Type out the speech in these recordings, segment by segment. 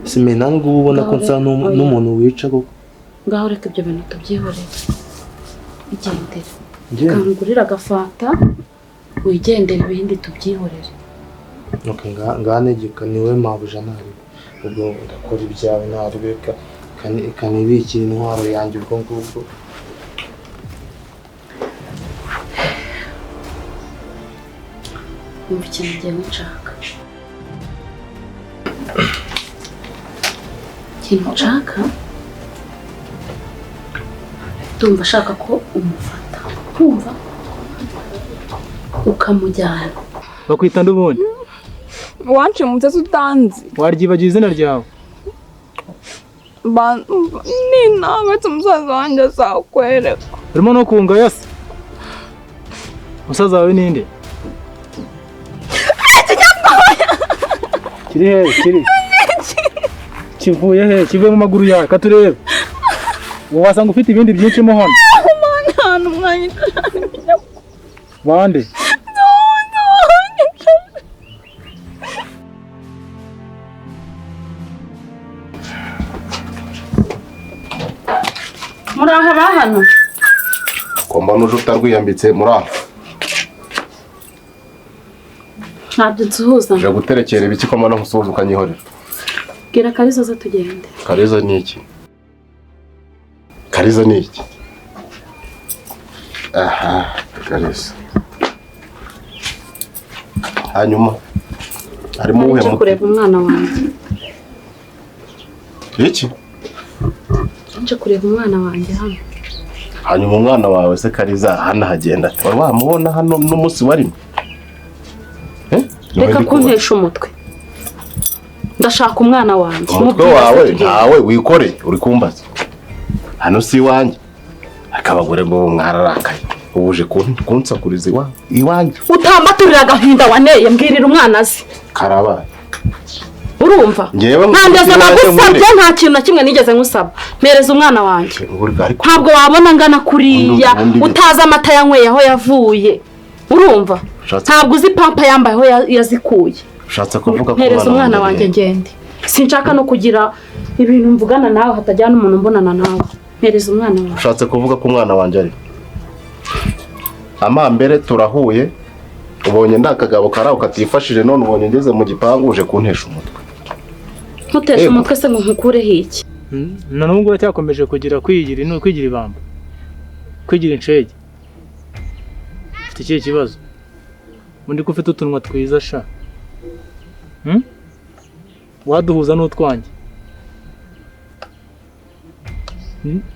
Simena ngo ubona ko nsa n'umuntu wica koko. Ngaho reka ibyo bintu tubyihorere. Igendere. Kangurira agafata wigendere ibindi tubyihorere. Okay, nganegeka niwe mabuja nari. Ubwo ndakora ibyawe naribeka kanibikira intwaro yanjye ubwo ngubwo. Umva ikintu ngiye nshaka. Ikintu nshaka ndumva ashaka ko umufata kumva ukamujyana. Bakwita ndubone wanje mutse utanzi waryibagiye izina ryawe nina wetse umusaza wanje sakwereka urimo no kunga yase umusaza wawe ninde kiri he kivuye he kivuye mu maguru yawe katurebe wasanga ufite ibindi byinshi mo hano hano umwanya bande Muraha hano komba n'uje utarwiyambitse muraha ntabyo nsuhuza je guterekera ibiki koma no gusuhuza ukanyihorera gira Kaliza za tugende. Kaliza ni iki? Kaliza ni iki? Aha, Kaliza. Hanyuma harimo uhe muti kureba umwana wanjye. Iki? Nje kureba umwana wanjye hano. Hanyuma umwana wawe se Kaliza hana hagenda ati wamubona hano n'umunsi warimo. Reka kuntesha umutwe. Ndashaka umwana wanjye. Umutwe wawe ntawe wikore uri kumbaza. Hano si wanjye. Akabagore ngo mwararakaye. Ubuje kunsakuriza iwanjye. Utambaturira agahinda waneye mbwirira umwana azi. Karabaye. Urumva? Nandeze nagusabye nta kintu na kimwe nigeze ngusaba. Mereza umwana wanjye. Ntabwo wabona ngana kuriya utaza amata yanyweye aho yavuye. Urumva? Ntabwo uzi pampa yambaye aho yazikuye. Ushatse kuvuga ko mereza umwana wanjye ngende. Sinshaka no kugira ibintu mvugana nawe hatajyana umuntu mbonana nawe. Mereza umwana wanjye. Ushatse kuvuga ko umwana wanjye ari amambere turahuye ubonye ndakagabo karaho katifashije none ubonye ngeze mu gipangu uje kuntesha umutwe. Ntutesha umutwe se ngo nkukureho iki? Na nubwo uracyakomeje kugira kwigira no kwigira ibamba. Kwigira incege. Ufite ikihe kibazo? Mundi kufite utunwa twiza sha. Waduhuza n'utwanjye.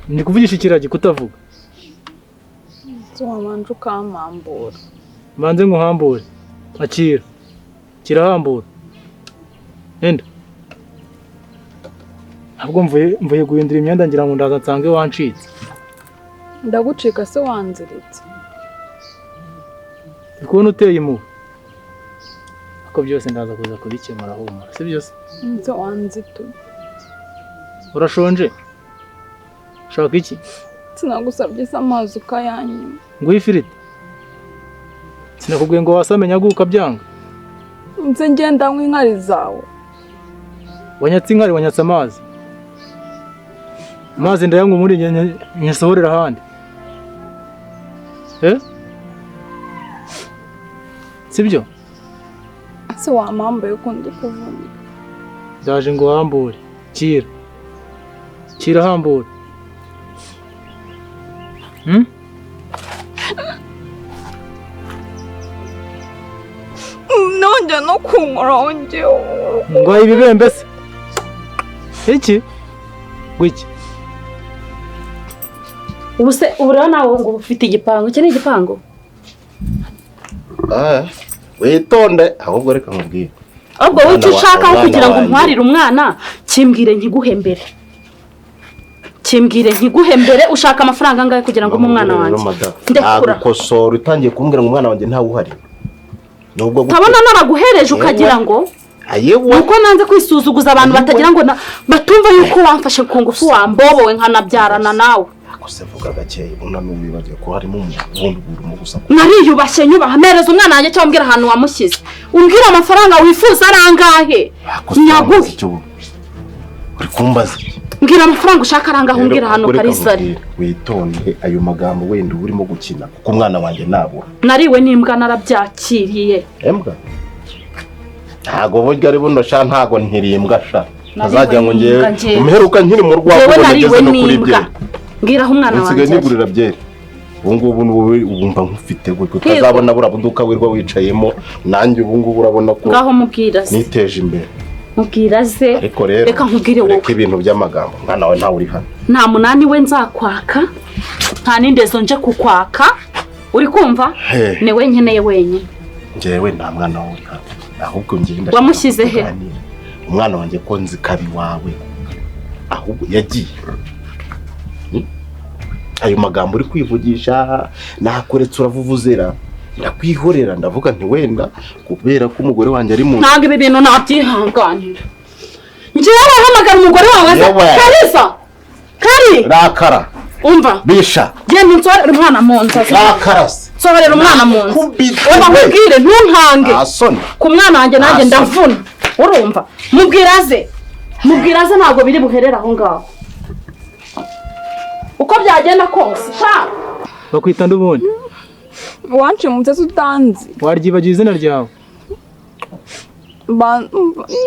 Ni kuvugisha ikiragi kutavuga. Wamanje ukamambura. Banze nguhambure. Akira. Kirahambura. Enda. Ntabwo mvuye guhindura imyenda ngira ngo ndaza nsange wancitse. Ndagucika se wanziritse. Ikubona uteye impuhwe. Ako byose ndaza kuza kubikemura humura. Si byose? Nzo wanzitu. Urashonje? Shaka iki? Sinagusabye se amazi ukayanyima. Nguhe ifiriti. Sinakubwiye ngo wasamenya guka byanga. Nze ngenda nk'inkari zawe. Wanyatse inkari wanyatse amazi. Amazi ndayanywa muri nyasohorera handi. Sibyo? Se wamambaye ko ndi kuvunika. Ndaje ngo hambure. Kira. Kira hambure. Nonje no kunkoronje. Ngo ibibembe se. Iki? Gwiki? Ubuse ubura nawe ngo ufite igipango, cyo ni igipango. Witonde ahubwo reka nkubwire. Ubwo wicu ushaka kugira ngo ntwarire umwana, kimbwire nkiguhembere. Kimbwire nkiguhembere ushaka amafaranga angahe kugira ngo umwana wanjye. Ndekura. Agukosora utangiye kumbwira ngo umwana wanjye nta uhari. Nubwo Kabona naraguhereje ukagira ngo uko nanze kwisuzuguza abantu batagira ngo batumva yuko wamfashe ku ngufu wambobowe nkanabyarana nawe. Akusevuga gakeye unanubibaje ko harimo ubundi mu gusa. Nariyubashye nyubaha mereza umwana wanjye cyo mbwira ahantu wamushyize. Umbwira amafaranga wifuza arangahe. Nyaguhe. uri kumbaza mbwira amafaranga ushaka aranga humbwira hano Kaliza witonde ayo magambo wenda urimo gukina kuko umwana wanjye nabura nariwe n'imbwa narabyakiriye embwa ntago burya ari buno sha ntago ntirimbwa sha azajya ngo ngiye umuheruka nkiri mu rwabo ngeze no kuri bye mbwira aho umwana wanjye nsigaye nigurira byeri ubungubu ubumva nkufite gutyo utazabona burabuduka wirwa wicayemo nanjye ubungubu urabona ko ngaho mubwira se niteje imbere mubwira ze reka nkubwire wowe reka ibintu by'amagambo mwana we ntawe uri hano nta munani we nzakwaka nta n'indezo nje kukwaka uri kumva ni we nkeneye wenyine njyewe nta mwana wawe uri hano ahubwo ngenda wamushyize he umwana wanjye ko nzi kabi wawe ahubwo yagiye ayo magambo uri kwivugisha nakoretse uravuvuzera ndakwihorera ndavuga nti wenda kubera ko umugore wanjye ari mu ntabwo ibi bintu nabyihanganira njyewe wahamagara umugore wawe Kaliza Kari rakara umva bisha genda unsorera umwana mu nzu rakara nsorera umwana mu nzu uba mubwire ntunkange ku mwana wanjye nanjye ndavuna urumva mubwiraze ntabwo biri buherera aho ngaho uko byagenda kose sha bakwita ndubone wanciye mu mutesi utanzi waryibagiye izina ryawe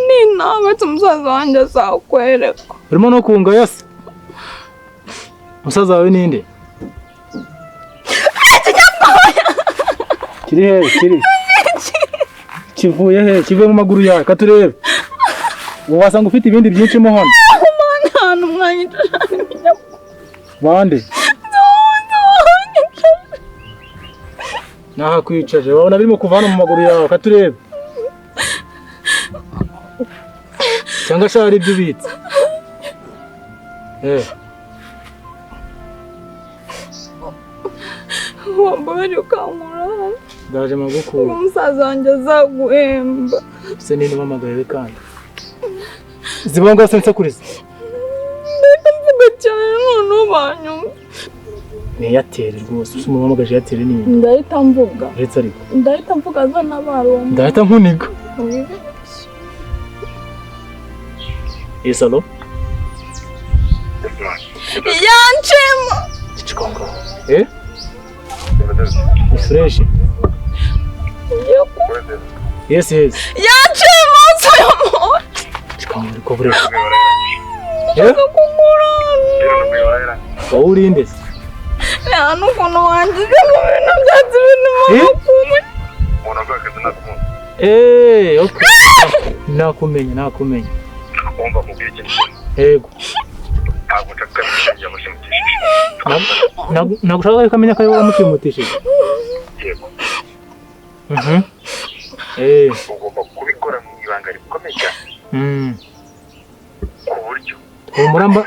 ni nawe umusaza wanjye azakwereka urimo no kunga yase umusaza wawe ninde kiri he kivuye he kivuye mu maguru yawe katurebe wasanga ufite ibindi byinshi mo hano hano umwanya bande naha kwicaje wabona birimo kuva hano mu maguru yawe katurebe cyangwa shari ibyo ubitse wambabari ukankura ndaje magukuru umusaza wanjye azaguhemba se nini wamagaye kandi zibonga sense kuriza mvuga cyane none ubanyuma ni yatere rwose usumu wamagaje yatere ni ndahita mvuga ndetse ariko ndahita mvuga zana baroma ndahita nkuniga Isalo yanchema chikongo fresh yes yanchema sayamo chikongo ko bure kungura urinde hano kono wanje ibintu byatsi bintu makumwe okay nakumenya umva mubwire ikintu yego ntabwo nshaka yamushimutishije ntabwo ushaka kumenya ko yamushimutishije yego ugomba kubikora mu ibanga rikomeye cyane ku buryo umuramba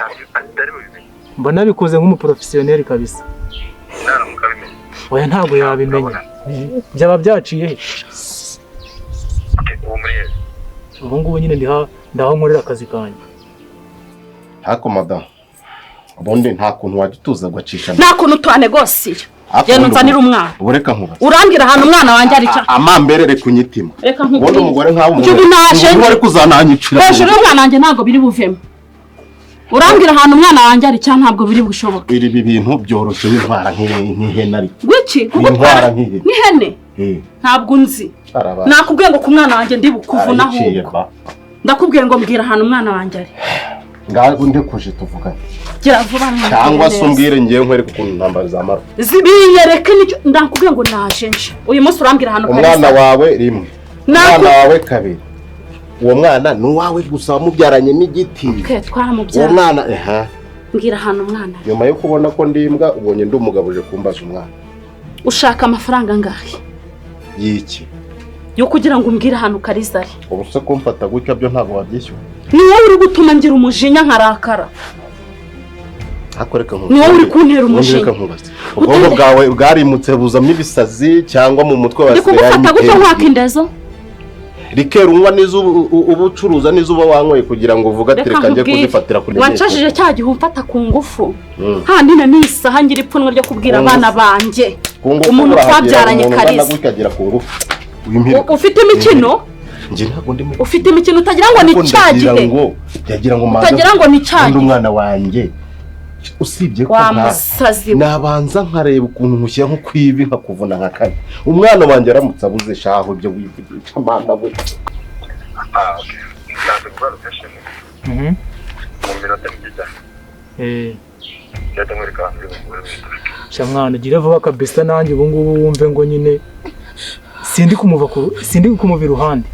mbona bikoze nk'umuprofessionel kabisa naramuka bimenye oya ntabwo yabimenya byaba byaciye he uwo muri yeze ubu ngubu nyine ndaho nkorera akazi kanjye hako madam ubundi nta kuntu wajya utuza gucisha nta kuntu twanegosiye genda unzanira umwana ureka nkuba urambwira ahantu umwana wanjye ari cyo amamberere kunyitima reka nkubwire ubundi umugore nkawe umuntu wari kuzananyicira hejuru y'umwana wanjye ntabwo biri buvemo urambwira ahantu umwana wanjye ari cyo ntabwo biri bushoboke ibi bintu byoroshye w'intwara nk'ihene ari gwiki intwara nk'ihene n'ihene ntabwo nzi nakubwiye ngo ku mwana wanjye ndi bukuvuna ahubwo ndakubwiye ngo mbwira ahantu umwana wanjye ari ngaho ndekuje tuvugane gira vuba cyangwa se umbwire ngiye nkwereka ukuntu ntambara zamara zibiyereke nicyo ndakubwiye ngo naje nje uyu munsi urambwira ahantu umwana wawe rimwe umwana wawe kabiri uwo mwana ni uwawe gusa wamubyaranye n'igiti twaramubyara uwo mwana mbwira ahantu umwana nyuma yo kubona ko ndimbwa ubonye ndi umugabo uje kumbaza umwana ushaka amafaranga angahe y'iki yo kugira ngo umbwire ahantu Kaliza ari ubu se kumfata gutya byo ntabwo wabyishyura ni wowe uri gutuma ngira umujinya nkarakara ni wowe uri kuntera umujinya ubwonko bwawe bwarimutse buzamo ibisazi cyangwa mu mutwe wa sirari ndikugufata gutya nkwaka indezo rikera unywa n'izo ubucuruza n'izo uba wanyweye kugira ngo uvuga ati reka njye kuzifatira kuri nyine wancashije cya gihe umfata ku ngufu handi na n'isaha ngira ipfunwe ryo kubwira abana banjye umuntu twabyaranye Kaliza ukagera ku ngufu ufite imikino nje ntago ndimo ufite imikino utagira ngo ni cyagihe yagira ngo maze utagira ngo ni cyagihe umwana wanjye usibye ko nabanza nkareba ukuntu nkushyira nko kwibi nkakuvuna nka kane umwana wanjye aramutse abuze shaho ibyo wivugisha amana we ntabwo rwarufashe mu minota mike cyane mwereka shamwana gira vuba kabisa nanjye ubu ngubu wumve ngo nyine sindi kumuva iruhande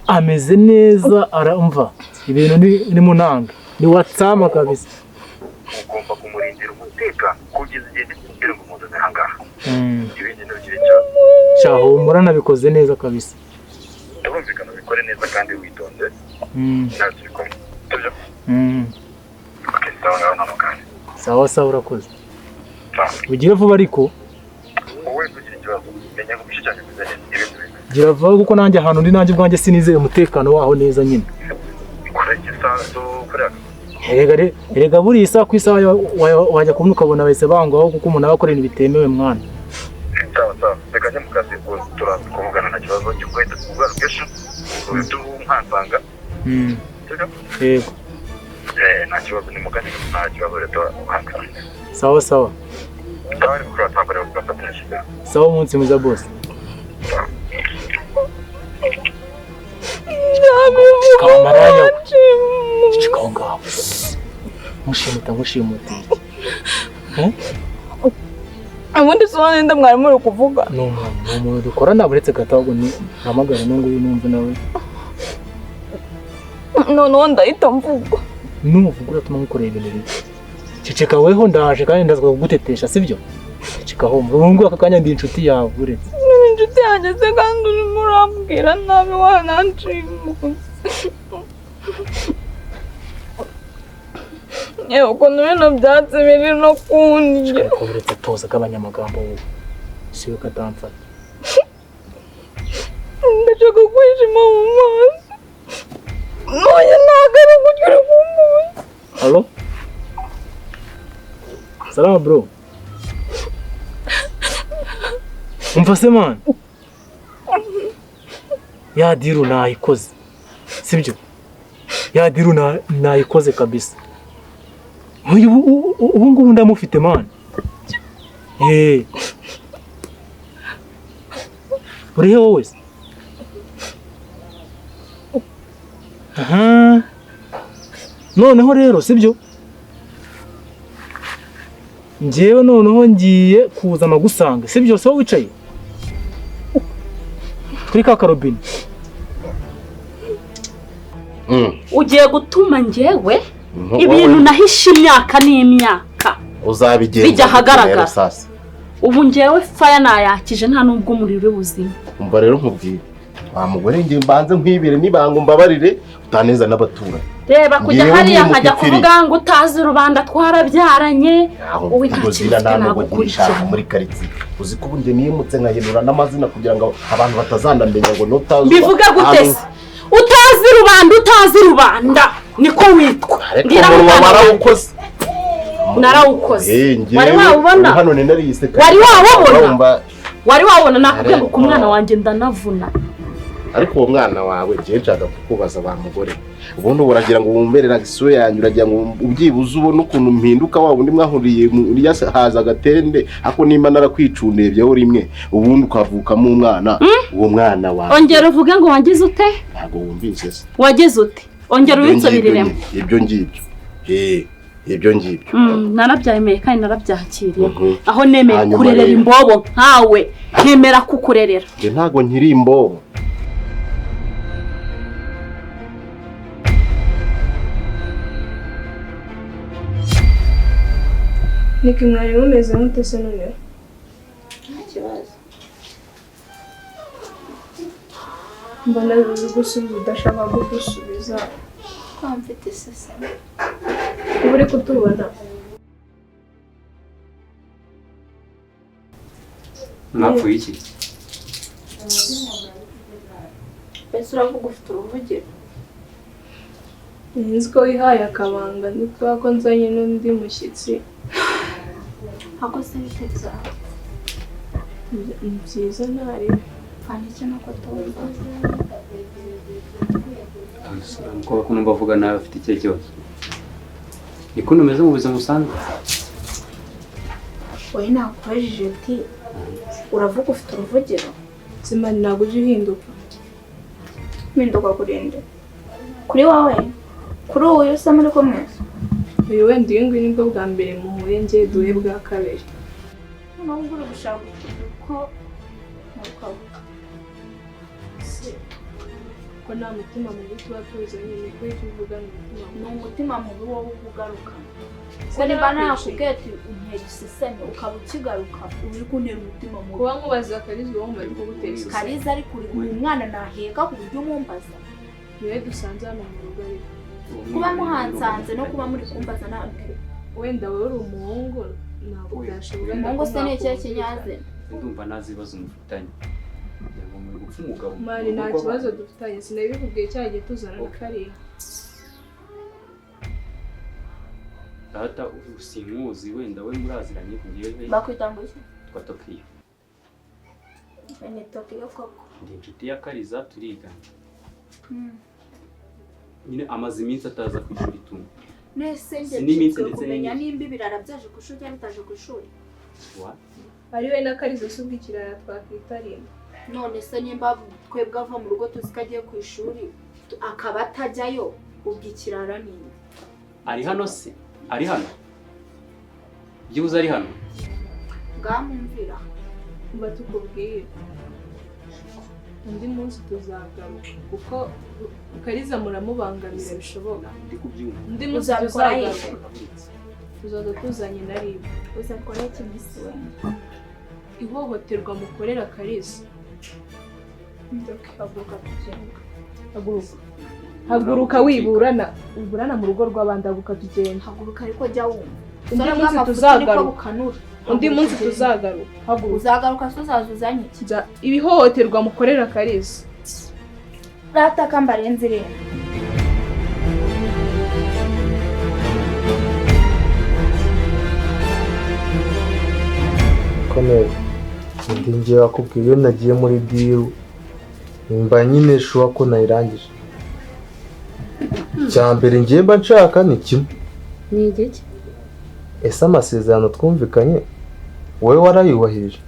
ameze neza aramva ibintu ni munanga ni watsama kabisa ugomba kumurindira umutekano kugeza igihe kugira ngo umuntu ahangaha ibindi n'ibyo cyo shaho muranabikoze neza kabisa ndabumvikana bikore neza kandi witonze ntabwo bikomeye tujya sawa sawa urakoze ugire vuba ariko wowe kugira ikibazo menya ngo umushyikirane bizanye ibintu gira vuba kuko nanjye ahantu ndi nanjye ubwanjye sinizeye umutekano waho neza nyine erega buri isaha ku isaha wajya kubona ukabona bahise bangwaho kuko umuntu aba akora ibintu bitemewe mwana sawa reka njye mu kazi turavugana nta kibazo cyo guhita tuvugana kenshi mpansanga yego nta kibazo ni mugani nta kibazo leta uhankana sawa sawa ndabari gukora twambare ugafatanyije sawa umunsi mwiza bose kamaraya chikaho ngaho mushimuta ubundi sobanura nda mwari muri kuvuga no umuntu dukorana buretse gatago ni hamagara n'ngo numve nawe none ndahita mvuga n'umuvuga uratuma mukorera ibintu bibi ceceka weho ndaje kandi ndazwa kugutetesha sibyo cecekaho ubu aka kanya ndi inshuti yawe uretse inshuti yanjye se kandi urimo urambwira nabi wananshimuse yewe ukuntu bino byatsi biri no kundya uretse toza k'abanyamagambo wowe siwe katamfata ndashaka kwishima mu maso none ntabwo ari uburyo uri kumbuza halo salama bro umva se man ya diru nayikoze sibyo ya diru nayikoze kabisa ubu ngubu ndamufite man urihe wowe se aha noneho rero sibyo njyewe noneho ngiye kuza amagusanga sibyo se wowe wicaye kuri ka karobine ugiye gutuma njyewe ibintu nahishe imyaka n'imyaka uzabigenza bijya ahagaragara ubu njyewe faya nayakije nta nubwo umuriro ubuzima umva rero nkubwire wa mugore ngiye mbanze nkwibire nibanga umbabarire utaneza n'abatura reba kujya hariya nkajya kuvuga ngo utazi rubanda twarabyaranye wowe nta kintu nagukurikira muri karitsiye uzi ko ubundi niyimutse nkahindura n'amazina kugira ngo abantu batazandamenya ngo nutazi bivuga gute se utazi rubanda niko witwa ngira ngo warawukoze narawukoze wari wawubona hano ni narise wari wabona nakubwiye ngo ku mwana wanjye ndanavuna ariko uwo mwana wawe ngiye nshaka kukubaza ba mugore ubundi uragira ngo wumberera isura yanyu uragira ngo ubyibuze ubone ukuntu mpinduka wa undi mwahuriye muri haza agatende ako nimba narakwicundebyeho rimwe ubundi ukavukamo umwana uwo mwana wawe ongera uvuge ngo wagize ute ntabwo wumvise se wagize ute ongera ubinsobiriremo ibyo ngibyo ibyo ngibyo narabyemeye kandi narabyakiriye aho nemeye kurerera imbobo nkawe nemera kukurerera nge ntago nkiri imbobo niki mwari mumeze mute se none nta kibazo mbona biri gusubiza udashaka kudusubiza twamfite isese uba uri kutubona mwapfuye iki mbese uravuga ufite uruvugiro nzi ko wihaye akabanga nitwa ko nzanye n'undi mushyitsi ako se bite byawe ni byiza ntari Fanicha nako tumva. Ko bakunumva bavuga nawe afite ikihe kibazo. Niko numeze mu buzima busanzwe. Oya nakubajije ati uravuga ufite uruvugiro. Simani ntabwo uje uhinduka. Mpinduka kurinde. Kuri wawe? Kuri uyu usa muri kumwese? Uyu wenda uyu nguyu nibwo bwa mbere muhuye njye duhe bwa kabiri. Nubwo uri gushaka ko ko nta mutima mubi tuba tuzanye ni ko icyo uvuga ni umutima mubi wowe ugaruka. Ko niba nakubwiye ati untera iseseme ukaba ukigaruka uri kuntera umutima mubi. Kuba nkubaza Kaliza uwo mubari ko gutera iseseme. Kaliza ari kuri uyu mwana naheka ku buryo umumbaza. Niwe dusanze hano mu rugo ariko. Kuba muhansanze no kuba muri kumbaza nabwe. Wenda wowe uri umuhungu ntabwo byashoboka. Umuhungu se ni ikihe kinyaze? Ndumva nazi ibibazo mufitanye. Ngo muri gupfa umugabo. Mari nta kibazo dufitanye sinabikubwiye cyagiye tuzana na kariya. Data usinkuzi wenda we muraziranye kugiye. Bakwita ngo iki? Twatokiyo. Ni Tokiyo koko. Ndi inshuti ya Kaliza turigana. Nyine amaze iminsi ataza ku ishuri tumwe. Nese nje kumenya nimba ibirara byaje ku ishuri cyangwa bitaje ku ishuri. Ari we na Kaliza subwikirara twakwitarima. None se nimba twebwe ava mu rugo tuzi ko agiye ku ishuri akaba atajyayo ubwikirara ninde? Ari hano se? Ari hano? Byibuze ari hano? Bwamumvira. Mba tukubwira. Undi munsi tuzagaruka kuko Kaliza muramubangamira bishoboka. Ndi kubyumva. Undi munsi tuzagaruka. Tuzaza tuzanye na ribu. Uzakora iki misi we? Ihohoterwa mukorera Kaliza. Haguruka tugenda. Haguruka wiburana. Uburana mu rugo rw'abandi haguruka tugenda. Haguruka ariko jya wumva. Undi munsi tuzagaruka. Undi munsi tuzagaruka. Haguruka. Uzagaruka so uzazuzanye iki? Ibihohoterwa mukorera Kaliza. Rata kambarenze rero. Komeye. Ndi ngiye wakubwiye nagiye muri deal. Mba nyine shuwa ko nayirangije. Cyambere ngiye mba nshaka ni kimwe. Ni igiki? Ese amasezerano twumvikanye wowe warayubahirije?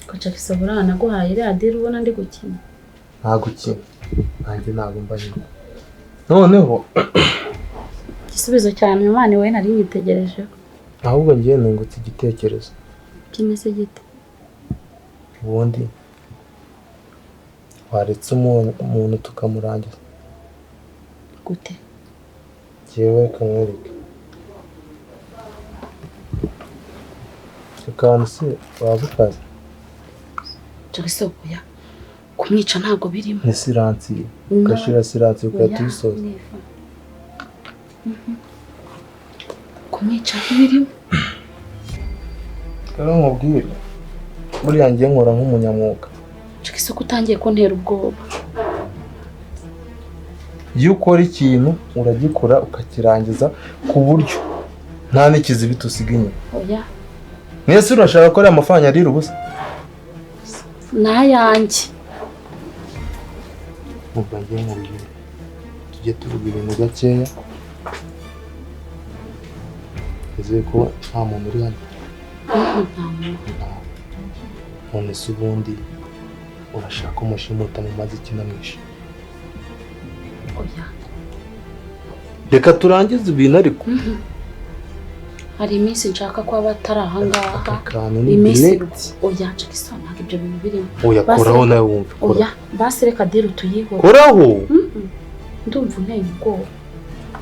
Kocha kisobora naguhaye radio ubona ndi gukina. Nta gukina. Nanjye ntabwo mba nyine. Noneho igisubizo cyane umwana we nari nyitegereje. Ahubwo ngiye nungutse igitekerezo. Kimeze gite? Ubundi waretse umuntu tukamurangiza. Gute? Jewe kamwereke. Kandi se wabukaza. Tugisoboya. Kumwica ntabwo birimo. Ni siransi. Gashira siransi ukatuyisoza. Kumwica birimo. Karo nkubwire. Buriya ngiye nkora nk'umunyamwuga. Tugisoko utangiye kuntera ubwoba. Iyo ukora ikintu uragikora ukakirangiza ku buryo nta n'ikizibita usiga inyuma. Oya. Nese urashaka ko ari amafaranga arira ubusa? Nayanjye. Mubwa ngiye nkubwire. Tujye tuvuga ibintu gakeya. Eze ko nta muntu uri hano. None se ubundi urashaka umushimuta mu mazi kinamwisha? Oya. Reka turangize ibintu ariko. Hari iminsi nshaka ko abatari aha ngaha. Iminsi oya nshaka ntabwo ibyo bintu birimo. Oya koraho nawe wumva. Oya basi reka diru tuyiho. Koraho. Ndumva unteye ubwoba.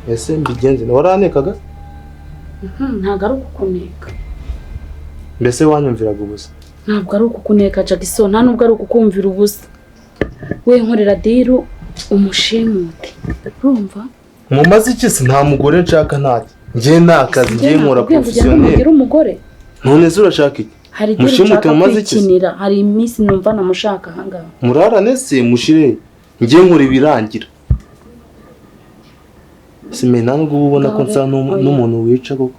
Ese mbigenze waranekaga? Ntabwo ari ukukuneka. Mbese wanyumviraga ubusa? Ntabwo ari ukukuneka Jackson, nta nubwo ari ukukumvira ubusa. We nkorera diru umushimute. Urumva? Mu mazi iki se nta mugore nshaka ntacyo. Ngiye nakazi ngiye nkora professionnel. Umugore. None se urashaka iki? Mushimute mu mazi iki? Hari iminsi numva namushaka hanga. Murarane se mushire. Ngiye nkora ibirangira. Simena ngo ubona ko nsa n'umuntu wica koko.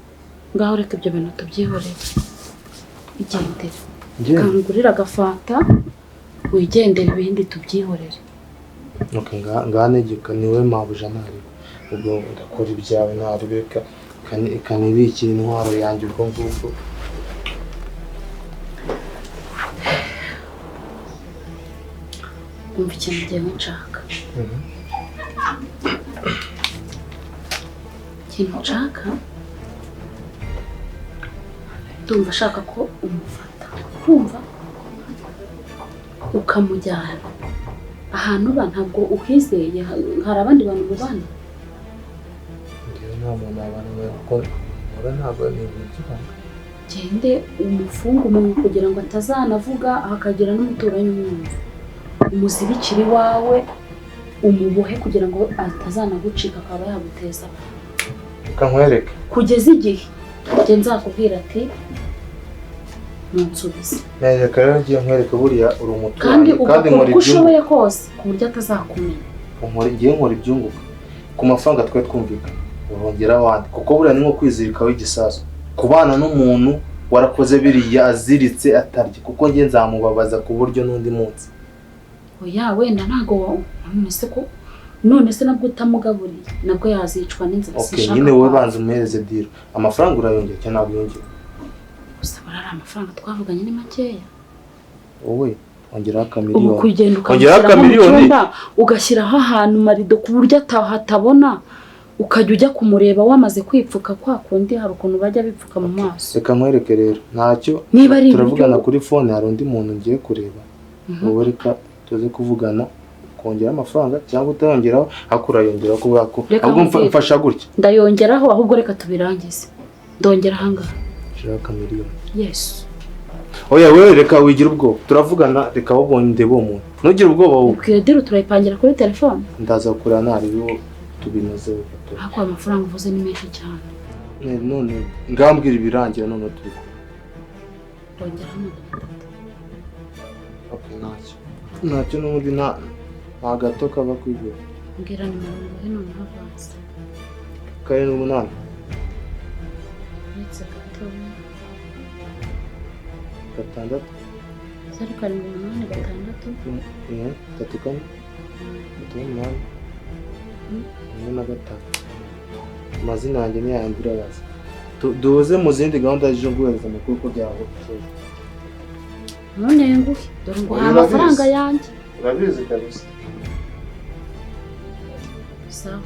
Ngaho reka ibyo bintu tubyihorere. Igendere. Kangurira agafanta wigendera ibindi tubyihorere. Okay, nganegeka niwe mabuja ntari ubwo ndakora ibyawe ntarubeka kanibikira intwaro yanjye ubwo ngubwo. Umva ikintu ngiye nshaka. Ikintu nshaka ndumva ashaka ko umufata, kumva ukamujyana ahantu uba ntabwo uhizeye, hari abandi bantu mubana. Ngiye nta muntu abantu ko mura ntabwo ni ibijyanga. Gende umufunga umuntu kugira ngo atazanavuga akagira n'umuturanyi umwumva. Umuzibikiri wawe umubohe kugira ngo atazanagucika akaba yaguteza. Kankwereke Kugeza igihe nge nzakubwira ati nunsubize. Nereka rero ngiye nkwereke buriya uri Kandi umuturanyi ukora uko ushoboye kose ku buryo atazakumenya. Ngiye nkora ibyunguka ku mafaranga twe twumvikana urongera wandi kuko buriya ni nko kwizirikaho igisasu kubana n'umuntu warakoze biriya aziritse atarya kuko ngiye nzamubabaza ku buryo n'undi munsi. Oya wenda ntago none se nabwo utamugaburiye nabwo yazicwa n'inzara. Okay, nyine wowe banza umuhereze diro amafaranga urayongera cyangwa ntabwo yongera. Gusa barara amafaranga twavuganye ni makeya. Wowe ongera Ubu kugenda akamiliyoni ugashyiraho ahantu marido ku buryo hatabona ukajya ujya kumureba wamaze kwipfuka kwa kundi hari ukuntu bajya bipfuka mu maso. Reka nkwereke rero ntacyo turavugana kuri phone hari undi muntu ngiye kureba. Wowe reka tuze kuvugana kongera amafaranga cyangwa utayongeraho akurayongeraho kuba ko ahubwo mfasha gutya ndayongeraho ahubwo reka tubirangize ndongera hangaha shaka miliyoni. Yes. Oya wewe reka wigira ubwoba turavugana reka wabonye bo muntu ntugire ubwoba wowe. Ukiyedira turayipangira kuri telefone ndaza kurana nari biwo tubinoze gato. Hako amafaranga uvuze ni menshi cyane. None ngambwira ibirangira none turi ndongera hano. Okay, ntacyo n'ubundi nta gato kaba kwigura. Mbwira nimero hino havanze. 7 Ndetse gato. 6 Zari 7 8 6. 3 4 amazina yanjye ni yandura baza duze mu zindi gahunda z'ejo nguhereza amakuru ko byaho. None nguhe dore ngo amafaranga yanjye. Urabizi kabisa. Sawa.